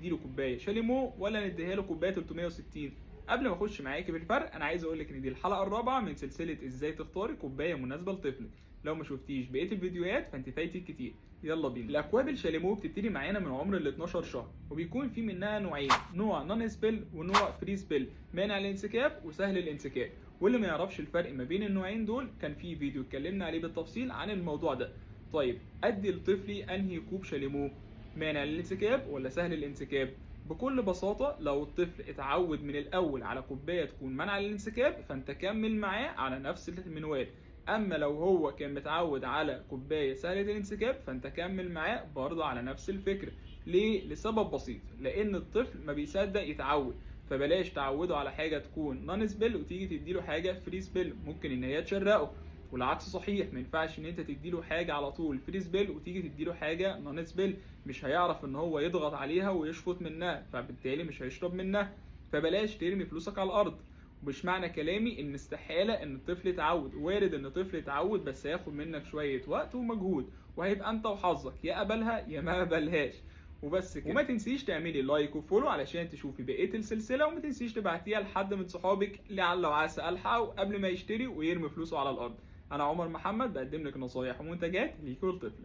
نديله كوبايه شاليمو ولا نديها له كوبايه 360؟ قبل ما اخش معاكي في الفرق، انا عايز اقول لك ان دي الحلقه الرابعه من سلسله ازاي تختاري كوبايه مناسبه لطفلك. لو ما شفتيش بقيه الفيديوهات فانت فايتك كتير. يلا بينا. الاكواب الشاليمو بتبتدي معانا من عمر ال 12 شهر، وبيكون في منها نوعين، نوع نون سبيل ونوع فري سبيل، مانع الانسكاب وسهل الانسكاب. واللي ما يعرفش الفرق ما بين النوعين دول، كان في فيديو اتكلمنا عليه بالتفصيل عن الموضوع ده. طيب ادي لطفلي انهي كوب شاليمو، مانع الانسكاب ولا سهل الانسكاب؟ بكل بساطة لو الطفل اتعود من الأول على كوباية تكون منع للانسكاب، فأنت كمل معاه على نفس المنوال. أما لو هو كان متعود على كوباية سهلة الانسكاب، فأنت كمل معاه برضه على نفس الفكرة. ليه؟ لسبب بسيط، لأن الطفل ما بيصدق يتعود. فبلاش تعوده على حاجة تكون نون سبيل وتيجي تديله حاجة فري سبيل، ممكن إن هي تشرقه. والعكس صحيح، ما ينفعش ان انت تديله حاجه على طول فري سبيل وتيجي تديله حاجه نون سبيل، مش هيعرف ان هو يضغط عليها ويشفط منها، فبالتالي مش هيشرب منها. فبلاش ترمي فلوسك على الارض. ومش معنى كلامي ان استحاله ان الطفل يتعود، وارد ان الطفل يتعود، بس هياخد منك شويه وقت ومجهود، وهيبقى انت وحظك، يا قبلها يا ما قبلهاش. وبس كده. وما تنسيش تعملي لايك وفولو علشان تشوفي بقيه السلسله، وما تنسيش تبعتيها لحد من صحابك لعل وعسى الحقه قبل ما يشتري ويرمي فلوسه على الارض. انا عمر محمد بقدم لك نصايح ومنتجات ليكي ولطفلك.